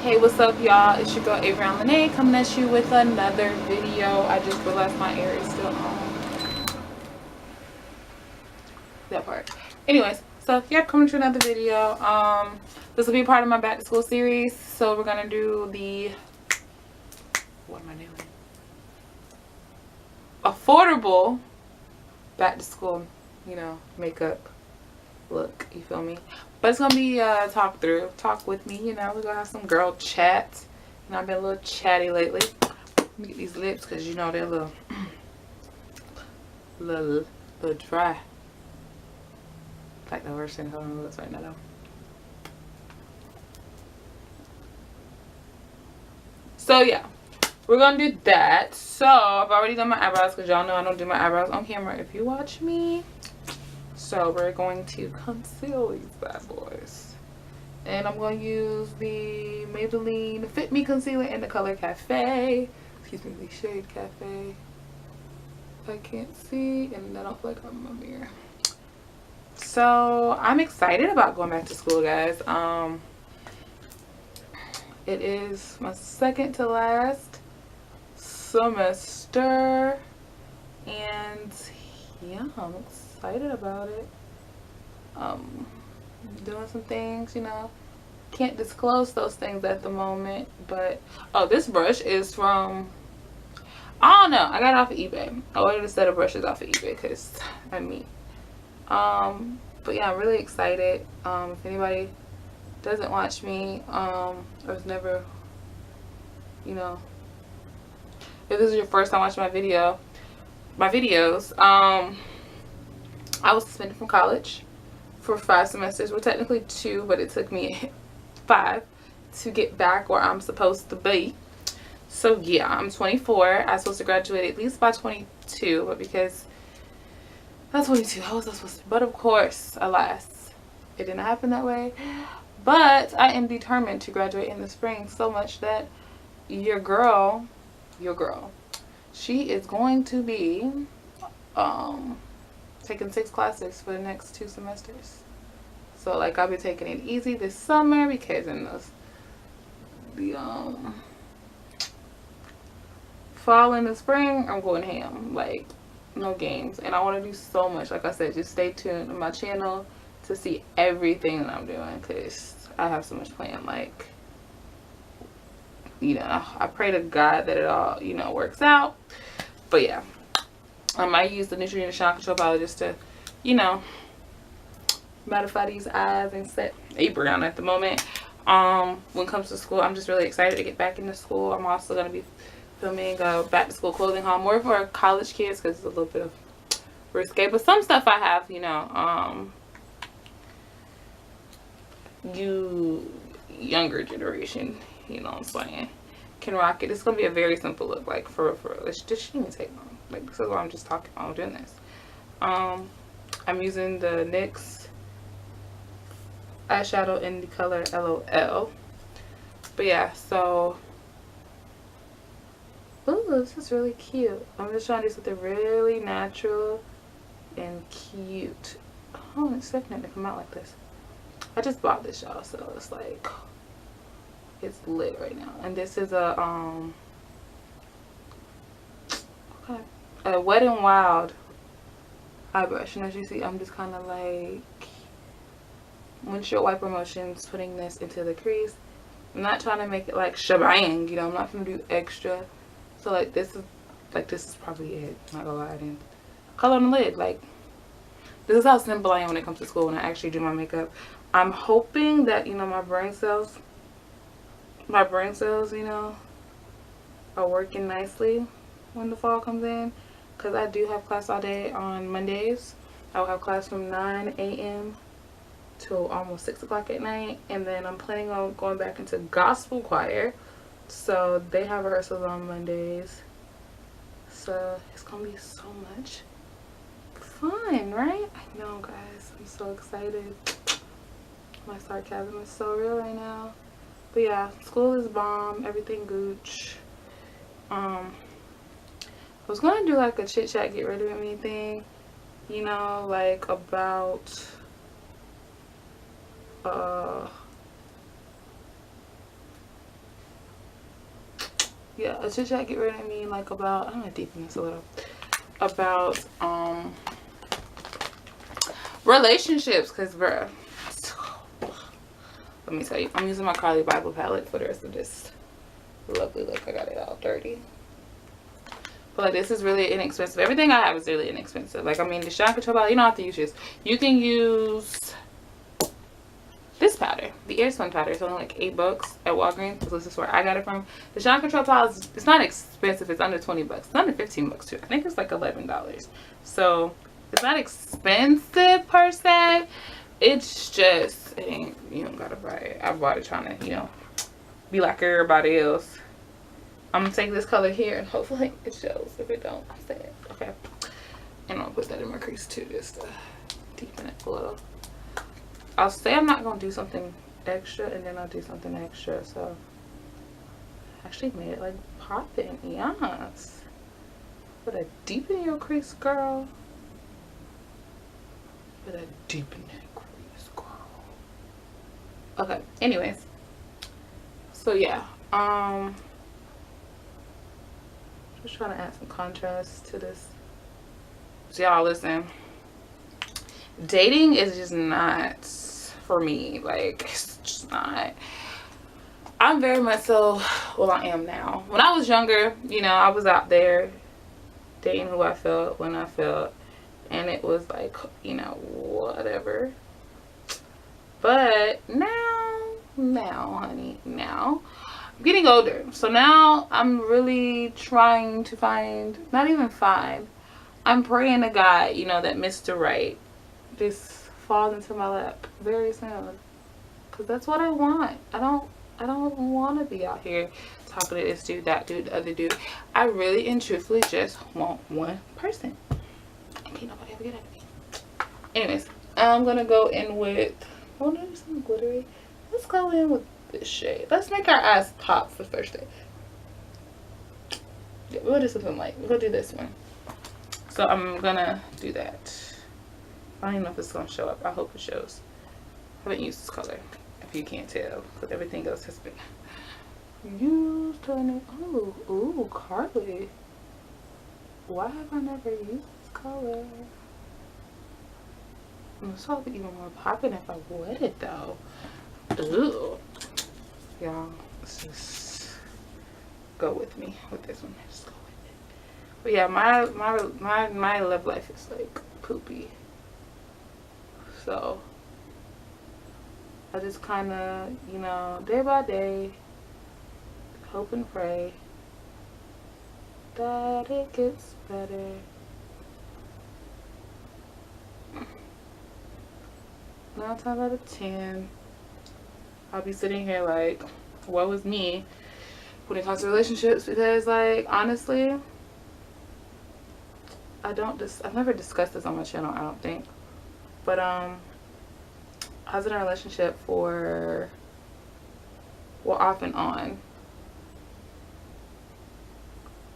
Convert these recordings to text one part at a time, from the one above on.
Hey, what's up, y'all? It's your girl Avery Lene coming at you with another video. I just realized my air is still on. That part. Anyways, so yeah, coming to another video. This will be part of my back to school series. So we're gonna do the what am I doing? Affordable back to school, makeup look. You feel me? But it's gonna be talk through, talk with me. We're gonna have some girl chat. I've been a little chatty lately. Let me get these lips because they're a little dry. Like the worst thing on my lips right now though. So yeah, we're gonna do that. So I've already done my eyebrows because y'all know I don't do my eyebrows on camera if you watch me. So we're going to conceal these bad boys. And I'm going to use the Maybelline Fit Me Concealer in the color Cafe. Excuse me, the shade Cafe. I can't see, and I don't feel like I'm in my mirror. So I'm excited about going back to school, guys. It is my second to last semester, and yeah, I'm excited about it. Doing some things, can't disclose those things at the moment, but this brush is from, I don't know, I got it off of eBay. I ordered a set of brushes off of eBay because I'm me. But yeah, I'm really excited. If anybody doesn't watch me, or was never, if this is your first time watching my videos, I was suspended from college for 5 semesters. Well, technically 2, but it took me 5 to get back where I'm supposed to be. So yeah, I'm 24. I was supposed to graduate at least by 22, but because I'm 22, how was I supposed to? But of course, alas, it didn't happen that way. But I am determined to graduate in the spring, so much that your girl, she is going to be taking 6 classes for the next 2 semesters. So like I'll be taking it easy this summer because in the fall and the spring I'm going ham, like no games. And I want to do so much. Like I said, just stay tuned on my channel to see everything that I'm doing because I have so much planned. Like, I pray to God that it all works out. But yeah, I use the Nutrient Shine Control Powder just to mattify these eyes and set a brown at the moment. When it comes to school, I'm just really excited to get back into school. I'm also going to be filming a back to school clothing haul, more for college kids because it's a little bit of risque, but some stuff I have, you younger generation, what I'm saying, can rock it. It's going to be a very simple look, like for this shouldn't even take long. Like, this is why I'm just talking while I'm doing this. I'm using the NYX eyeshadow in the color LOL. But yeah, so ooh, this is really cute. I'm just trying to do something really natural and cute. I wasn't expecting it to come out like this. I just bought this, y'all, so it's like it's lit right now. And this is a Wet n Wild eye brush, and as you see, I'm just kind of like windshield wiper motions, putting this into the crease. I'm not trying to make it like shebang, I'm not gonna do extra. So like this is probably it. I'm not gonna lie, I didn't color on the lid. Like, this is how simple I am when it comes to school when I actually do my makeup. I'm hoping that my brain cells are working nicely when the fall comes in, because I do have class all day on Mondays. I will have class from 9 a.m. till almost 6 o'clock at night, and then I'm planning on going back into gospel choir, so they have rehearsals on Mondays. So it's gonna be so much fun, right? I know, guys, I'm so excited. My sarcasm is so real right now. But yeah, school is bomb, everything gooch. I was gonna do like a chit chat get rid of me thing, like about yeah, a chit chat get rid of me, like, about, I'm gonna deepen this a little, about relationships, because bruh, let me tell you, I'm using my Carly Bible palette for the rest of this lovely look. I got it all dirty, but like, this is really inexpensive. Everything I have is really inexpensive. Like, I mean, the shine control palette, you don't have to use this. You can use this powder, the Air Spun powder. It's only like $8 at Walgreens, because this is where I got it from. The shine control palette, it's not expensive. It's under $20. It's under $15 too. I think it's like $11. So it's not expensive per se. It's just, it ain't, you don't gotta buy it. I bought it trying to, you know, be like everybody else. I'm gonna take this color here and hopefully it shows. If it don't, I'll say it. Okay. And I'm gonna put that in my crease too, just to deepen it a little. I'll say I'm not gonna do something extra and then I'll do something extra. So actually made it like popping. Yes. Put a deepen your crease, girl. Put a deepen that crease, girl. Okay. Anyways. So yeah. Just trying to add some contrast to this. So y'all listen. Dating is just not for me. Like, it's just not. I'm very much so, well, I am now. When I was younger, you know, I was out there dating who I felt when I felt, and it was like, you know, whatever. But now, honey, now I'm getting older. So now I'm really trying to find, not even find, I'm praying to God, you know, that Mr. Right just falls into my lap very soon, because that's what I want. I don't want to be out here talking to this dude, that dude, the other dude. I really and truthfully just want one person. Can't nobody ever get at me. Anyways, I'm gonna go in with, I want to do something glittery. Let's go in with this shade. Let's make our eyes pop for first day. Yeah, we'll do something light. We'll do this one. So I'm gonna do that. I don't even know if it's gonna show up. I hope it shows. I haven't used this color, if you can't tell, because everything else has been used on it. Oh, ooh, Carly. Why have I never used this color? This will be even more popping if I wet it though. Ooh. Y'all, let's just go with me with this one. Just go with it. But yeah, my love life is like poopy. So I just kind of, you know, day by day, hope and pray that it gets better. 9 times out of 10, I'll be sitting here like, woe is me when it comes to relationships, because like, honestly, I've never discussed this on my channel, I don't think. But I was in a relationship for, well, off and on.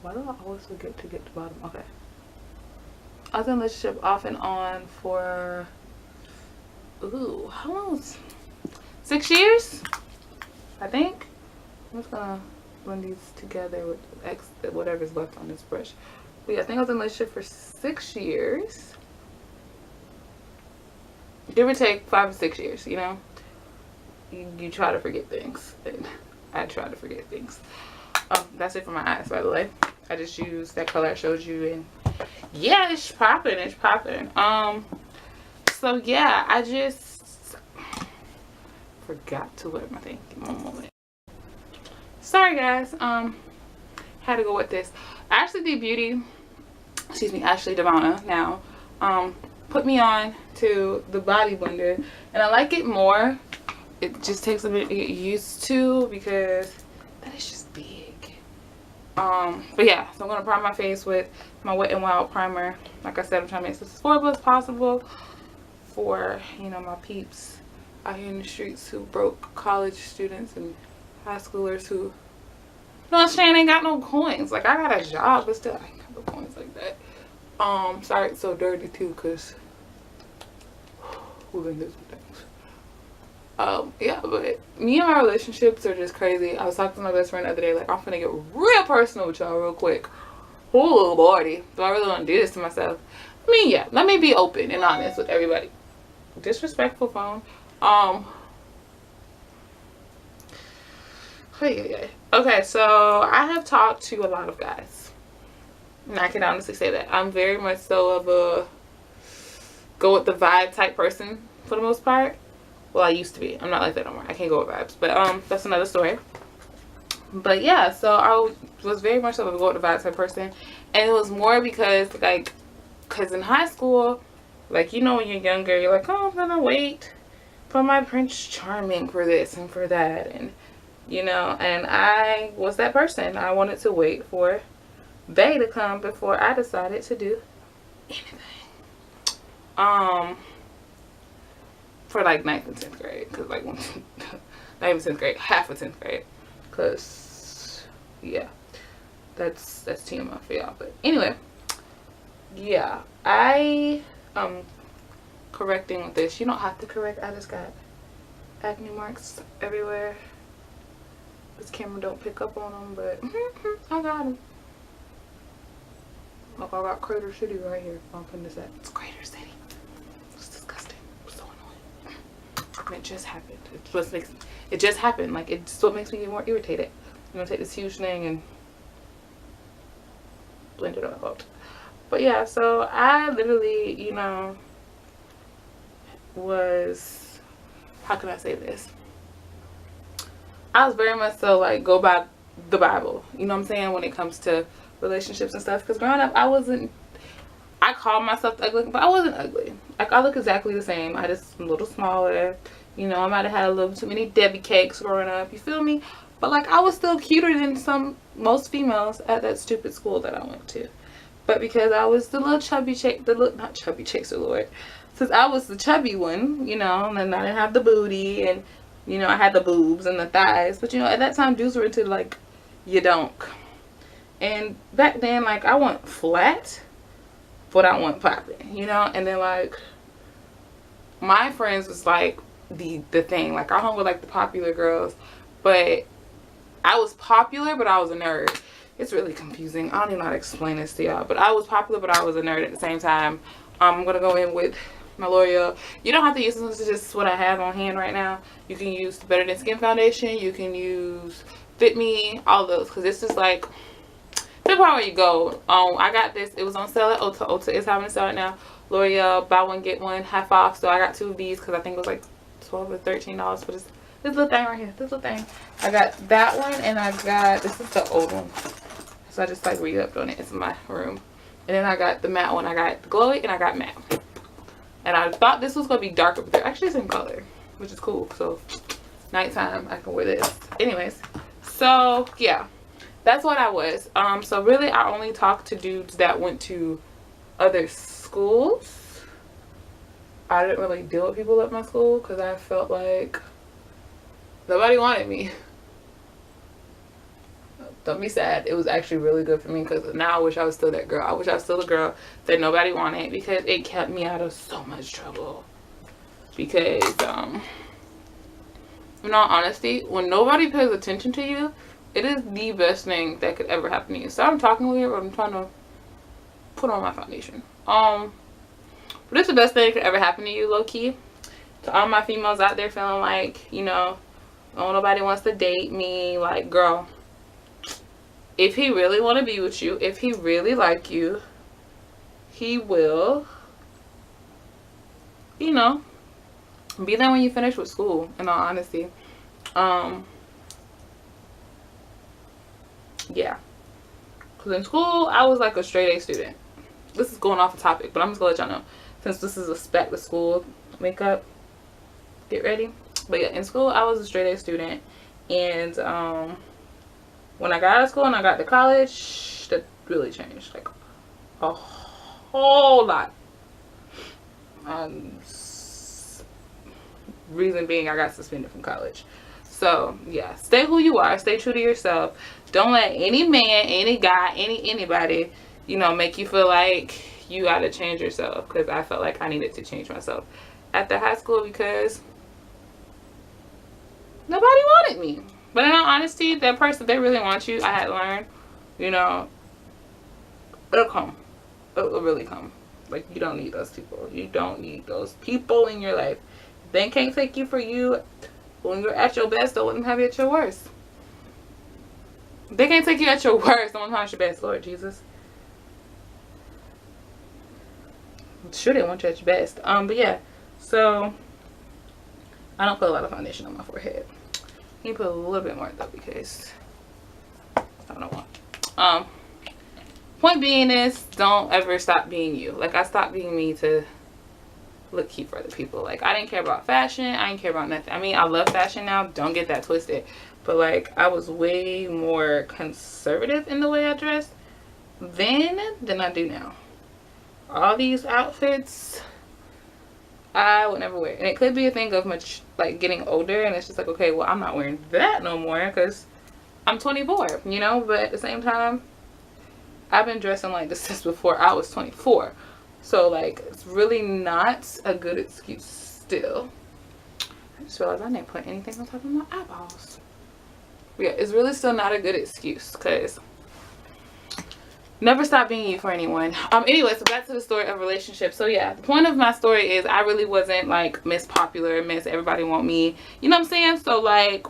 Why do I always forget to get to the bottom? Okay. I was in a relationship off and on for, ooh, how long was 6 years? I think. I'm just gonna blend these together with whatever's left on this brush. But yeah, I think I was in a relationship for 6 years. Give or take 5 to 6 years, you know? You try to forget things. And I try to forget things. That's it for my eyes, by the way. I just used that color I showed you, and yeah, it's popping. It's popping. So yeah, I just forgot to wet my thing. Give me one moment. Sorry guys. Had to go with this. Ashley Devana now put me on to the body blender, and I like it more. It just takes a bit to get used to because that is just big. But yeah, so I'm gonna prime my face with my Wet n Wild primer. Like I said, I'm trying to make this as affordable as possible for, you know, my peeps out here in the streets who broke college students and high schoolers who, you know what I'm saying, ain't got no coins. Like, I got a job, but still I ain't got no coins like that. Sorry it's so dirty too, because we've been through some things. Yeah, but me and my relationships are just crazy. I was talking to my best friend the other day, like, I'm gonna get real personal with y'all real quick. Oh lordy, do I really want to do this to myself? I mean, yeah, let me be open and honest with everybody. Disrespectful phone. Okay, so I have talked to a lot of guys, and I can honestly say that I'm very much so of a go with the vibe type person for the most part. Well, I used to be. I'm not like that no more. I can't go with vibes, but that's another story. But yeah, so I was very much of a go with the vibes type person, and it was more because because in high school, like, you know, when you're younger, you're like, oh, I'm gonna wait for my Prince Charming for this and for that, and you know, and I was that person. I wanted to wait for they to come before I decided to do anything. For like 9th and 10th grade, because like not even 10th grade, half of 10th grade, because yeah, that's TMI for y'all. But anyway, yeah, I correcting with this. You don't have to correct. I just got acne marks everywhere. This camera don't pick up on them, but I got them. Look, I got Crater City right here. I'm putting this at. It's Crater City. It's disgusting. It's so annoying. And it just happened. It just happened. Like, it's what makes me get more irritated. I'm gonna take this huge thing and blend it out. But yeah, so I literally, you know, was, how can I say this? I was very much so like go by the Bible, you know what I'm saying, when it comes to relationships and stuff. Because growing up, I called myself ugly, but I wasn't ugly. Like, I look exactly the same. I just a little smaller, you know. I might have had a little too many Debbie cakes growing up, you feel me? But like, I was still cuter than most females at that stupid school that I went to. But because I was the little chubby chick, not chubby chicks, oh Lord, since I was the chubby one, you know, and then I didn't have the booty, and you know, I had the boobs and the thighs. But you know, at that time, dudes were into like, you don't. And back then, like, I want flat, but I want popping, you know. And then like, my friends was like the thing. Like, I hung with like the popular girls, but I was popular, but I was a nerd. It's really confusing. I don't even know how to explain this to y'all. But I was popular, but I was a nerd at the same time. I'm gonna go in with my L'Oreal. You don't have to use this. This is just what I have on hand right now. You can use the Better Than Skin foundation. You can use Fit Me, all those, because this is like the part where you go. I got this. It was on sale at Ulta. Ulta is having a sale right now. L'Oreal, buy one get one half off. So I got 2 of these because I think it was like $12 or $13 for this little thing right here. This little thing. I got that one, and I got, this is the old one. So I just like re-upped on it. It's in my room. And then I got the matte one. I got glowy and I got matte. And I thought this was going to be darker, but they're actually the same color, which is cool. So nighttime, I can wear this. Anyways, so yeah, that's what I was. So really, I only talked to dudes that went to other schools. I didn't really deal with people at my school because I felt like nobody wanted me. Don't be sad. It was actually really good for me because now I wish I was still that girl. I wish I was still a girl that nobody wanted because it kept me out of so much trouble. Because, in all honesty, when nobody pays attention to you, it is the best thing that could ever happen to you. So I'm talking weird, but I'm trying to put on my foundation. But it's the best thing that could ever happen to you, low key. To all my females out there feeling like, you know, oh, nobody wants to date me. Like, girl, if he really want to be with you, if he really like you, he will, you know, be there when you finish with school, in all honesty. Yeah. Because in school, I was like a straight A student. This is going off the topic, but I'm just going to let y'all know. Since this is a back to school makeup, get ready. But yeah, in school, I was a straight A student. And, when I got out of school and I got to college, that really changed, like, a whole lot. Reason being, I got suspended from college. So, yeah, stay who you are. Stay true to yourself. Don't let any man, any guy, anybody, you know, make you feel like you got to change yourself. Because I felt like I needed to change myself after high school because nobody wanted me. But in all honesty, that person, they really want you. I had learned, you know, it'll come. It'll really come. Like, you don't need those people. You don't need those people in your life. They can't take you for you when you're at your best. Don't let them have you at your worst. They can't take you at your worst. Don't let them have your best, Lord Jesus. Sure, they want you at your best. But yeah. So, I don't put a lot of foundation on my forehead. You can put a little bit more though, because I don't know why. Point being is, don't ever stop being you. Like, I stopped being me to look cute for other people. Like, I didn't care about fashion. I didn't care about nothing. I mean, I love fashion now. Don't get that twisted. But, like, I was way more conservative in the way I dressed then than I do now. All these outfits, I would never wear. And it could be a thing of much, like, getting older. And it's just like, okay, well, I'm not wearing that no more because I'm 24, you know? But at the same time, I've been dressing like this since before I was 24. So, like, it's really not a good excuse still. I just realized I didn't put anything on top of my eyeballs. But yeah, it's really still not a good excuse, because never stop being you for anyone. Anyway, so back to the story of relationships. So yeah, the point of my story is I really wasn't like Miss Popular, Miss Everybody Want Me. You know what I'm saying? So, like,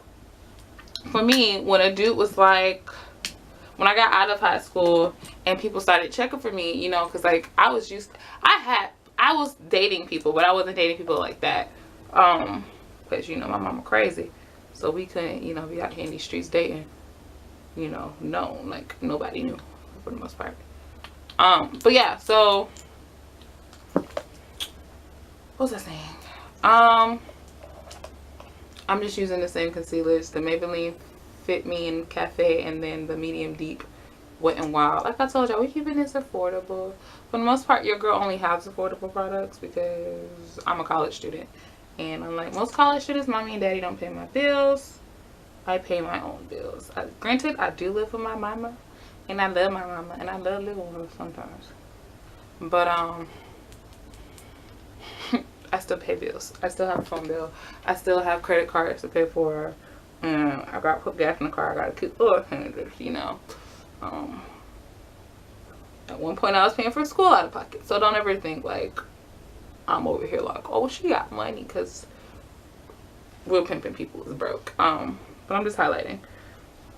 for me, when a dude was like, when I got out of high school and people started checking for me, you know, because, like, I was dating people, but I wasn't dating people like that. Because, you know, my mama crazy. So we couldn't, you know, be out here in these streets dating, you know, known. Like, nobody knew for the most part. But yeah, so, what was I saying? I'm just using the same concealers, the Maybelline Fit Me and Cafe, and then the Medium Deep Wet n Wild. Like I told y'all, we keeping this affordable. For the most part, your girl only has affordable products because I'm a college student. And unlike most college students, mommy and daddy don't pay my bills. I pay my own bills. Granted, I do live with my mama. And I love my mama. And I love living with her sometimes. But, I still pay bills. I still have a phone bill. I still have credit cards to pay for. I got to put gas in the car. I got to keep you know. At one point I was paying for school out of pocket. So don't ever think like I'm over here like, oh, she got money, because real pimping people is broke. But I'm just highlighting.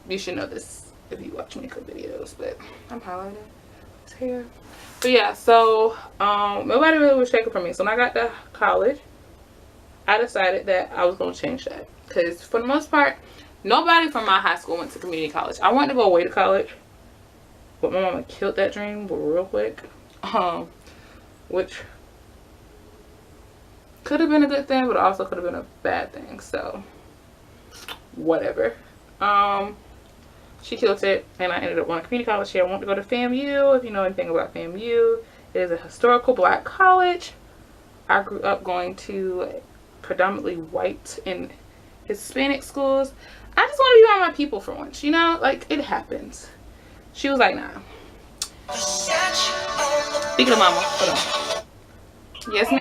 You should know this if you watch makeup videos, but I'm highlighting his hair. But yeah, so nobody really was checking for me. So when I got to college, I decided that I was going to change that. Because for the most part, nobody from my high school went to community college. I wanted to go away to college, but my mama killed that dream real quick. Which could have been a good thing, but also could have been a bad thing. So, whatever. She killed it, and I ended up going to community college here. I want to go to FAMU. If you know anything about FAMU, it is a historical black college. I grew up going to predominantly white and Hispanic schools. I just want to be around my people for once, you know? Like, it happens. She was like, nah. Speaking of mama, hold on. Yes, ma'am.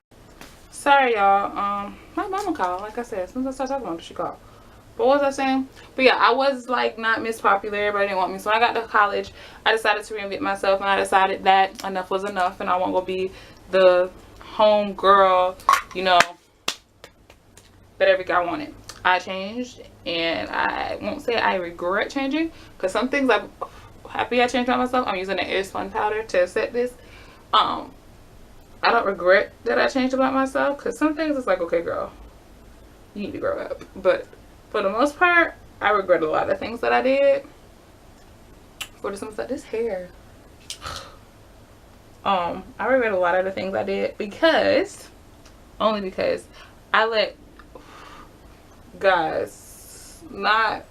Sorry, y'all. My mama called. Like I said, as soon as I started talking about it, she called. But what was I saying? But yeah, I was like not Miss Popular. Everybody didn't want me. So when I got to college, I decided to reinvent myself, and I decided that enough was enough, and I won't go be the home girl, you know, that every guy wanted. I changed, and I won't say I regret changing, because some things I'm happy I changed about myself. I'm using the Airspun powder to set this. I don't regret that I changed about myself, because some things it's like, okay, girl, you need to grow up. But for the most part, I regret a lot of things that I did. For the simple fact, this hair. I regret a lot of the things I did only because I let guys not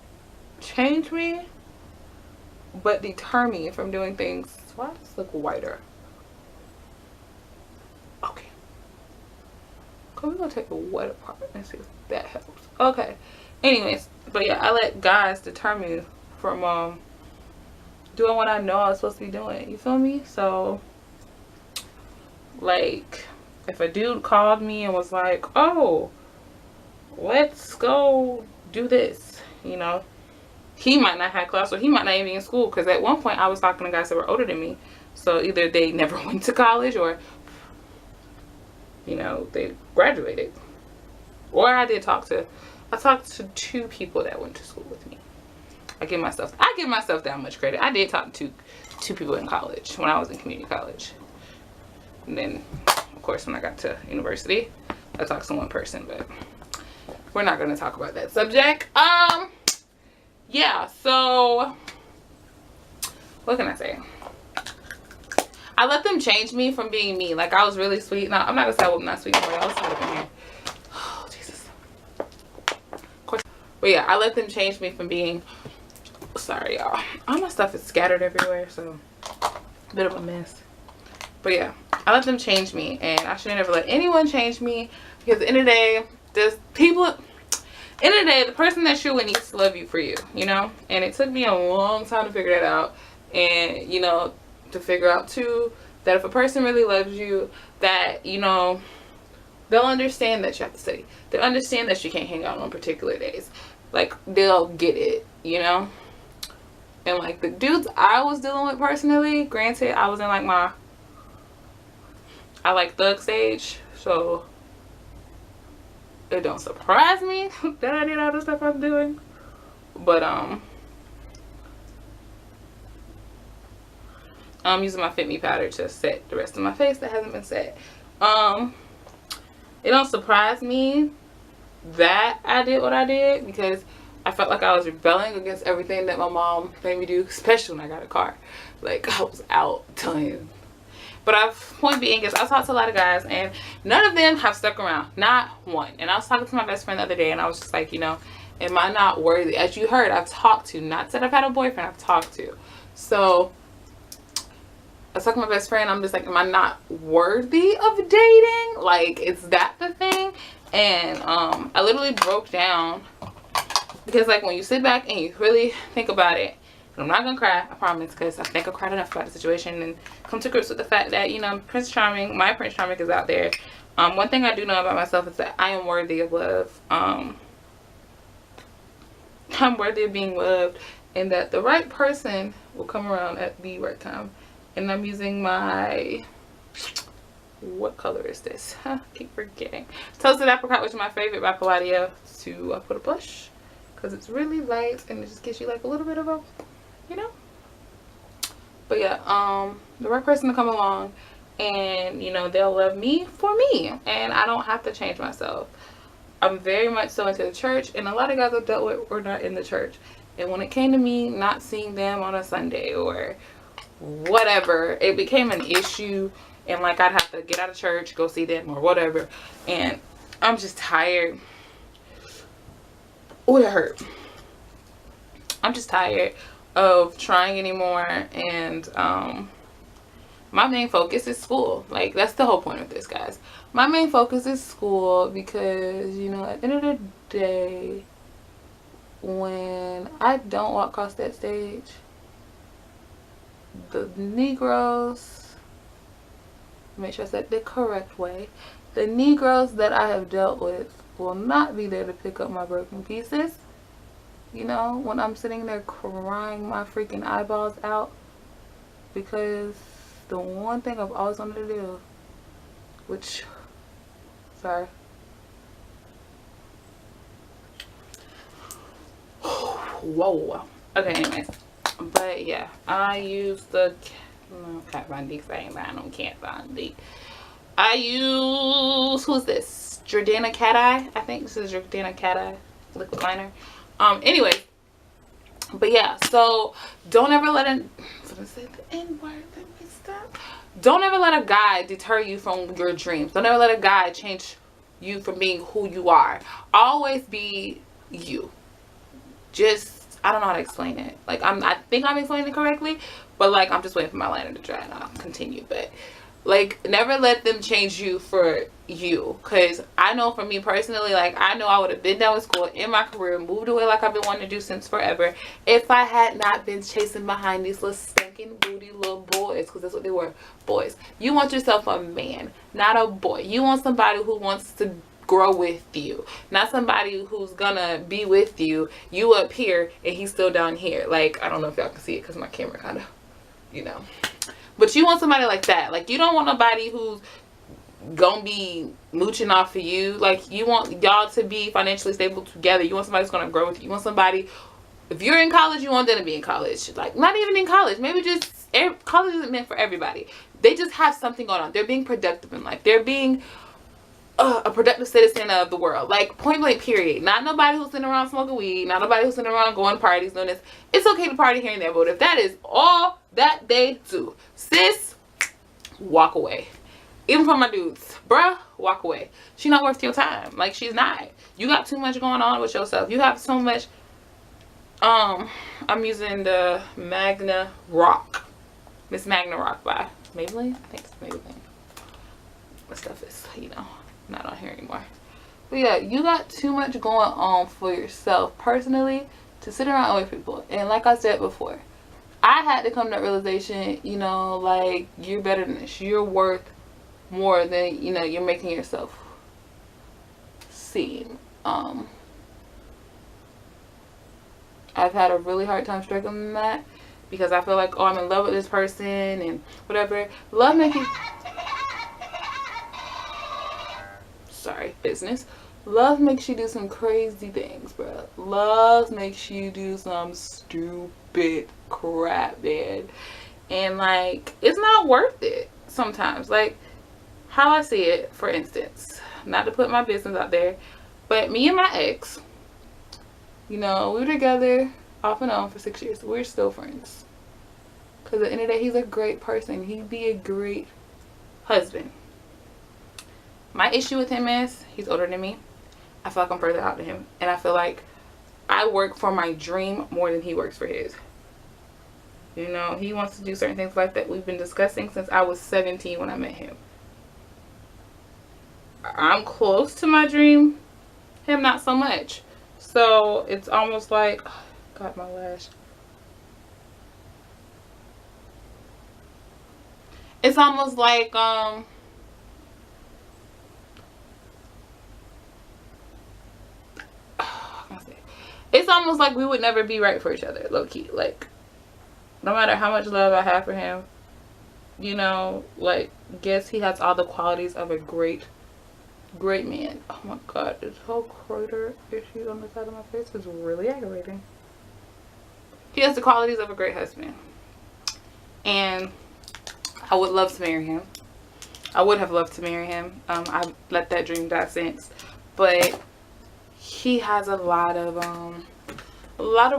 change me, but deter me from doing things. Why does this look whiter? Okay. Okay, we're gonna take the wet apart and see if that helps. Okay. Anyways, but yeah, I let guys deter me from doing what I know I was supposed to be doing. You feel me? So, like, if a dude called me and was like, oh, let's go do this, you know. He might not have class, or he might not even be in school, because at one point I was talking to guys that were older than me. So either they never went to college, or, you know, they graduated. Or I talked to 2 people that went to school with me. I give myself that much credit. I did talk to 2 people in college when I was in community college. And then, of course, when I got to university, I talked to 1 person, but we're not going to talk about that subject. Yeah, so what can I say? I let them change me from being me. Like, I was really sweet. No, I'm not going to say I was not sweet. I was up in here. Oh, Jesus. Of course. But yeah, I let them change me from being... Sorry, y'all. All my stuff is scattered everywhere, so a bit of a mess. But yeah, I let them change me, and I should never let anyone change me, because at the end of the day, there's people... End of the day, the person that's you needs to love you for you, you know. And it took me a long time to figure that out, and you know, to figure out too that if a person really loves you, that, you know, they'll understand that you have to study. They'll understand that you can't hang out on particular days. Like, they'll get it, you know. And like the dudes I was dealing with personally, granted, I was in like I like thug stage, so it don't surprise me that I did all the stuff I'm doing. But I'm using my Fit Me powder to set the rest of my face that hasn't been set. It don't surprise me that I did what I did, because I felt like I was rebelling against everything that my mom made me do, especially when I got a car. Like, I was out telling you. But point being is, I talked to a lot of guys, and none of them have stuck around. Not one. And I was talking to my best friend the other day, and I was just like, you know, am I not worthy? As you heard, I've talked to, not said I've had a boyfriend, I've talked to. So I was talking to my best friend, I'm just like, am I not worthy of dating? Like, is that the thing? And I literally broke down, because like when you sit back and you really think about it, and I'm not gonna cry, I promise, because I think I cried enough about the situation, and come to grips with the fact that, you know, Prince Charming, my Prince Charming is out there. One thing I do know about myself is that I am worthy of love. I'm worthy of being loved, and that the right person will come around at the right time. And I'm using my, what color is this? I keep forgetting. Toasted Apricot, which is my favorite, by Palladio, to put a blush, because it's really light and it just gives you like a little bit of a, you know. But yeah, the right person to come along, and you know, they'll love me for me, and I don't have to change myself. I'm very much so into the church, and a lot of guys I've dealt with were not in the church, and when it came to me not seeing them on a Sunday or whatever, it became an issue, and like I'd have to get out of church, go see them or whatever, and I'm just tired. Oh, it hurt. I'm just tired of trying anymore, and my main focus is school. Like, that's the whole point of this, guys. My main focus is school, because, you know, at the end of the day, when I don't walk across that stage, the Negroes, make sure I said the correct way, the Negroes that I have dealt with will not be there to pick up my broken pieces. You know, when I'm sitting there crying my freaking eyeballs out, because the one thing I've always wanted to do, which, sorry, whoa, okay, anyways, but yeah, I use the, no, Kat Von D, because I ain't buying no Kat Von D. I use, who's this? Jordana Cat Eye. I think this is Jordana Cat Eye liquid liner. Anyways, but yeah, so don't ever let an, I'm gonna say the N-word, let me stop. Don't ever let a guy deter you from your dreams. Don't ever let a guy change you from being who you are. Always be you. Just, I don't know how to explain it. Like, I think I'm explaining it correctly, but like, I'm just waiting for my liner to dry and I'll continue. But like, never let them change you for you, because I know for me personally, like, I know I would have been done with school, in my career, moved away like I've been wanting to do since forever, if I had not been chasing behind these little stinking booty little boys, because that's what they were, boys. You want yourself a man, not a boy. You want somebody who wants to grow with you, not somebody who's gonna be with you, you up here and he's still down here. Like, I don't know if y'all can see it because my camera kind of, you know, but you want somebody like that. Like, you don't want nobody who's gonna be mooching off of you. Like, you want y'all to be financially stable together. You want somebody who's gonna grow with you. You want somebody, if you're in college, you want them to be in college. Like, not even in college, maybe just, college isn't meant for everybody. They just have something going on. They're being productive in life. They're being a productive citizen of the world. Like, point blank, period. Not nobody who's sitting around smoking weed. Not nobody who's sitting around going to parties, doing this. It's okay to party here and there, but if that is all that they do, sis, walk away. Even from my dudes, bruh, walk away. She's not worth your time. Like, she's not. You got too much going on with yourself. You have so much. I'm using the Magna Rock. Miss Magna Rock by Maybelline. I think it's Maybelline. My stuff is, you know, not on here anymore. But yeah, you got too much going on for yourself personally to sit around with people. And like I said before, I had to come to that realization, you know, like, you're better than this. You're worth more than, you know, you're making yourself seem. I've had a really hard time struggling with that because I feel like, oh, I'm in love with this person and whatever. Love makes you, sorry, business. Love makes you do some crazy things, bro. Love makes you do some stupid crap, man. And like, it's not worth it sometimes. Like, how I see it, for instance, not to put my business out there, but me and my ex, you know, we were together off and on for 6 years. We're still friends. Because at the end of the day, he's a great person. He'd be a great husband. My issue with him is he's older than me. I feel like I'm further out than him. And I feel like I work for my dream more than he works for his. You know, he wants to do certain things like that we've been discussing since I was 17 when I met him. I'm close to my dream. Him, not so much. So it's almost like, oh, got my lash. It's almost like it's almost like we would never be right for each other, low key. Like, no matter how much love I have for him, you know, like, yes, he has all the qualities of a great man. Oh my god, this whole crater issue on the side of my face is really aggravating. He has the qualities of a great husband, and I would love to marry him. I would have loved to marry him. I've let that dream die since, but he has a lot of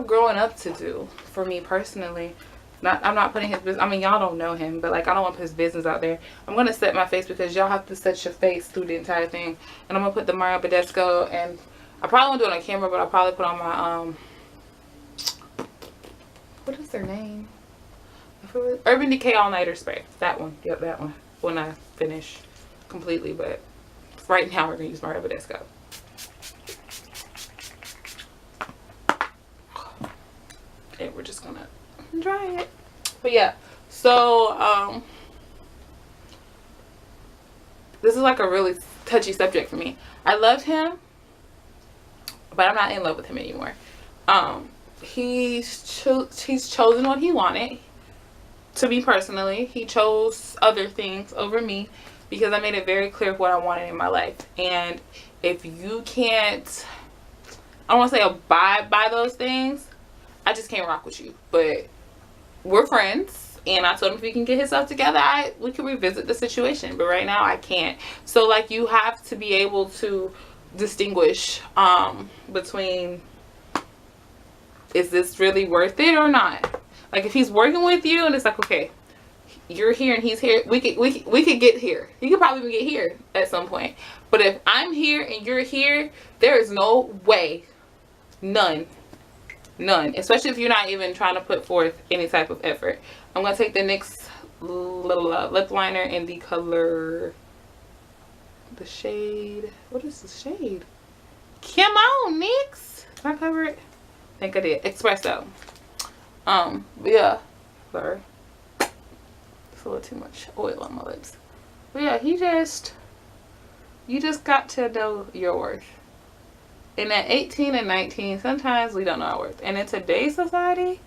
growing up to do for me personally. I'm not putting his business, I mean, y'all don't know him, but like, I don't want to put his business out there. I'm going to set my face because y'all have to set your face through the entire thing. And I'm going to put the Mario Badescu, and I probably won't do it on camera, but I'll probably put on my, what is their name? Urban Decay All Nighter Spray. That one. Yep, that one. When I finish completely, but right now we're going to use Mario Badescu. And we're just going to dry it. But yeah, so this is like a really touchy subject for me. I love him, but I'm not in love with him anymore. He's chosen what he wanted. To me personally, he chose other things over me because I made it very clear what I wanted in my life. And if you can't, I don't want to say abide by those things, I just can't rock with you. But we're friends, and I told him if he can get himself together, we can revisit the situation. But right now, I can't. So like, you have to be able to distinguish between, is this really worth it or not? Like, if he's working with you and it's like, okay, you're here and he's here, we could get here. He could probably get here at some point. But if I'm here and you're here, there is no way, none, especially if you're not even trying to put forth any type of effort. I'm going to take the NYX little lip liner in the color, the shade, what is the shade? Come on, NYX. Can I cover it? I think I did. Espresso. But yeah, sorry. It's a little too much oil on my lips. But yeah, he just You just got to know your worth. And at 18 and 19, sometimes we don't know our worth. And in today's society,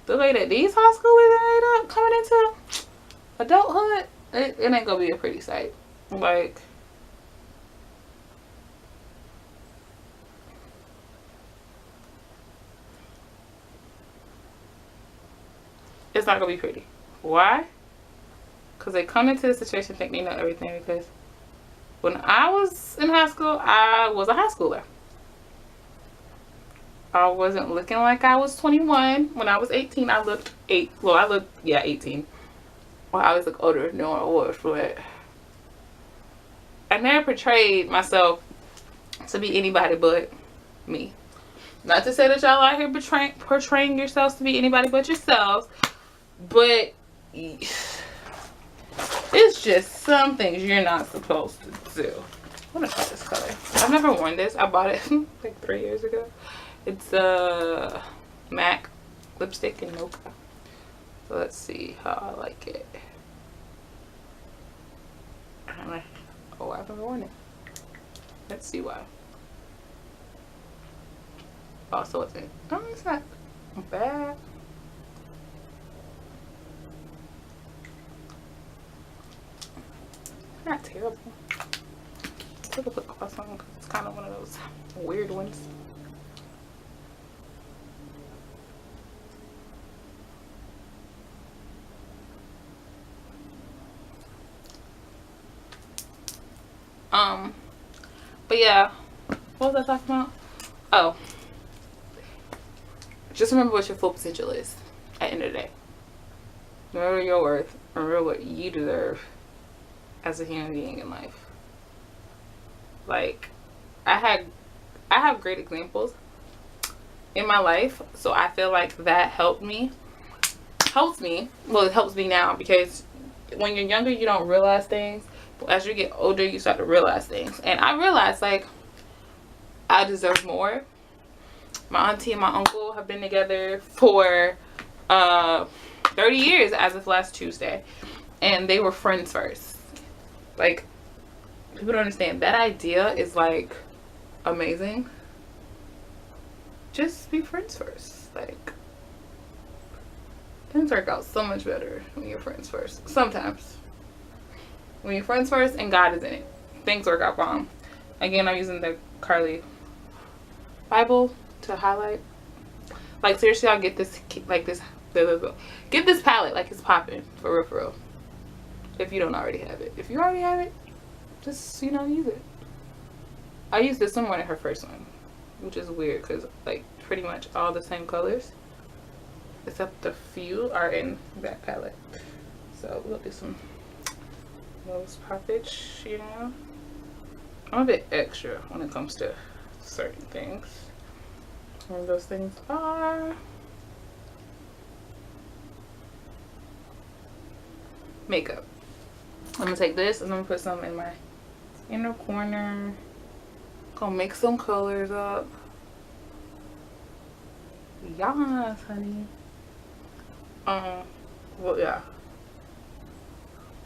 the way that these high schoolers end up coming into adulthood, it ain't gonna be a pretty sight. Like, it's not gonna be pretty. Why? Because they come into the situation thinking they know everything. Because when I was in high school, I was a high schooler. I wasn't looking like I was 21. When I was 18, I looked 18. Well, I always look older than I was, but I never portrayed myself to be anybody but me. Not to say that y'all out here portraying yourselves to be anybody but yourselves, but it's just some things you're not supposed to do. I want to try this color. I've never worn this. I bought it like 3 years ago. It's a MAC lipstick in Mocha. So let's see how I like it. Oh, I've never worn it. Let's see why. Oh, so it's in. No, it's not bad. Not terrible. I could put gloss on because it's kind of one of those weird ones. But yeah, what was I talking about? Oh, just remember what your full potential is at the end of the day. Remember your worth. Remember what you deserve as a human being in life. Like, I have great examples in my life, so I feel like that helps me. Well, it helps me now, because when you're younger you don't realize things, but as you get older you start to realize things. And I realized, like, I deserve more. My auntie and my uncle have been together for 30 years as of last Tuesday, and they were friends first. Like, people don't understand. That idea is like amazing. Just be friends first. Like, things work out so much better when you're friends first. Sometimes when you're friends first and God is in it, things work out wrong. Again, I'm using the Carly Bible to highlight. Like, seriously, I'll get this, like this, get this palette like it's popping, for real, for real. If you don't already have it. If you already have it, just, you know, use it. I used this one more than her first one, which is weird because, like, pretty much all the same colors, except a few are in that palette. So we'll do some nose poppage, you know. I'm a bit extra when it comes to certain things. One of those things are makeup. I'm gonna take this and I'm gonna put some in my inner corner. Gonna mix some colors up. Yes, honey. Well, yeah.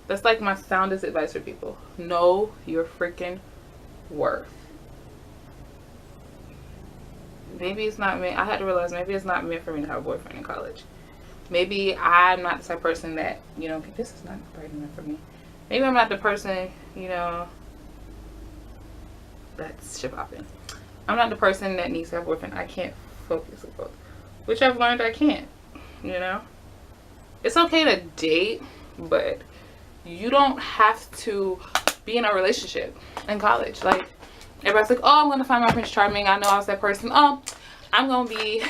That's like my soundest advice for people. Know your freaking worth. Maybe it's not meant. I had to realize maybe it's not meant for me to have a boyfriend in college. Maybe I'm not the type of person that, you know, this is not bright enough for me. Maybe I'm not the person, you know, that's shit popping. I'm not the person that needs to have a boyfriend. I can't focus with both. Which I've learned I can't, you know. It's okay to date, but you don't have to be in a relationship in college. Like, everybody's like, oh, I'm gonna find my Prince Charming. I know I was that person. Oh, I'm gonna be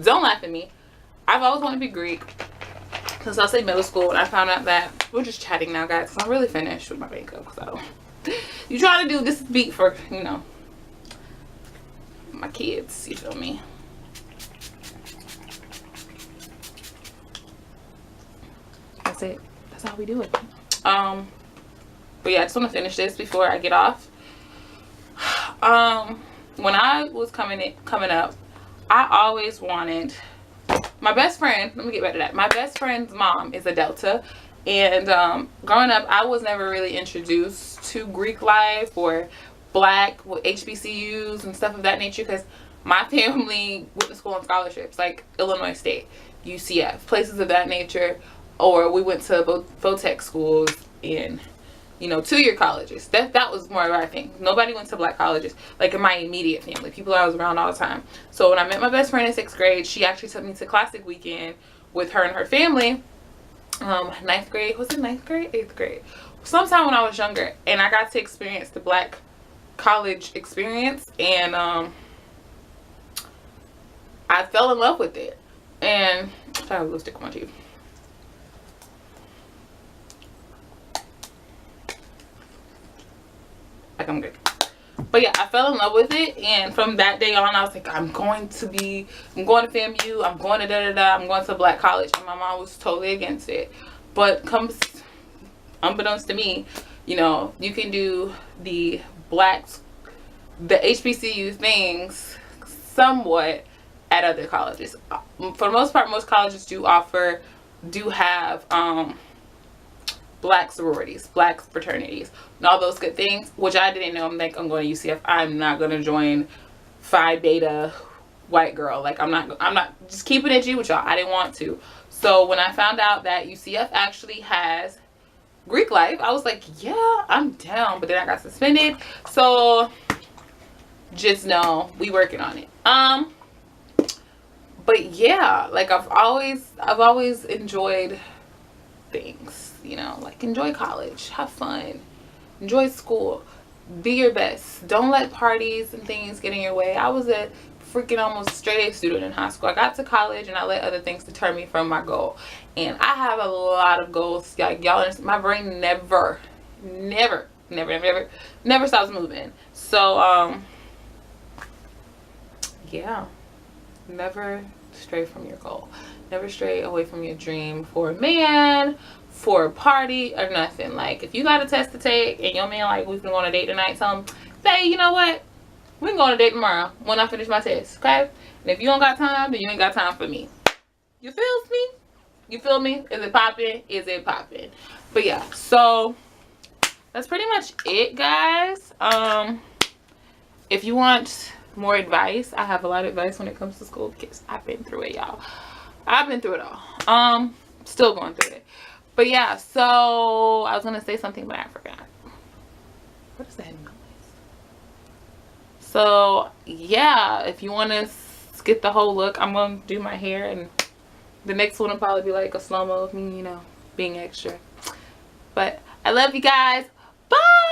don't laugh at me. I've always wanted to be Greek since I was in middle school, and I found out that we're just chatting now, guys. So I'm really finished with my makeup. So you trying to do this beat for, you know, my kids, you feel me? That's it. That's how we do it. But yeah, I just want to finish this before I get off. When I was coming up, I always wanted my best friend. Let me get back to that. My best friend's mom is a Delta, And growing up, I was never really introduced to Greek life or black HBCUs and stuff of that nature, because my family went to school on scholarships, like Illinois State, UCF, places of that nature. Or we went to Votech schools and, you know, 2-year colleges. That was more of our thing. Nobody went to black colleges, like in my immediate family, people I was around all the time. So when I met my best friend in 6th grade, she actually took me to Classic Weekend with her and her family. 9th grade, was it 9th grade? 8th grade. Sometime when I was younger, and I got to experience the black college experience, and I fell in love with it. And I have lipstick on my teeth. Like, I'm good. But yeah, I fell in love with it, and from that day on, I was like, I'm going to FAMU, I'm going to da-da-da, I'm going to a black college. And my mom was totally against it. But unbeknownst to me, you know, you can do the HBCU things somewhat at other colleges. For the most part, most colleges do have black sororities, black fraternities, and all those good things, which I didn't know. I'm like, I'm going to UCF. I'm not going to join Phi Beta white girl. Like, I'm not just keeping it G with y'all. I didn't want to. So when I found out that UCF actually has Greek life, I was like, yeah, I'm down. But then I got suspended. So just know we working on it. But yeah, like I've always enjoyed things, you know, like enjoy college, have fun, enjoy school, be your best, don't let parties and things get in your way. I was a freaking almost straight A student in high school. I got to college and I let other things deter me from my goal, and I have a lot of goals. Like, y'all understand, my brain never stops moving. So yeah, never stray from your goal, never stray away from your dream for a man, for a party, or nothing. Like, if you got a test to take and your man like, we can go on a date tonight, tell him, hey, you know what, we can go on a date tomorrow when I finish my test, okay? And if you don't got time, then you ain't got time for me. You feel me? Is it popping? Is it popping? But yeah, so that's pretty much it, guys. If you want more advice, I have a lot of advice when it comes to school, because I've been through it, y'all. I've been through it all. Still going through it. But yeah, so I was gonna say something, but I forgot. What is that noise? So yeah, if you want to get the whole look, I'm gonna do my hair, and the next one will probably be like a slow-mo of me, you know, being extra. But I love you guys. Bye.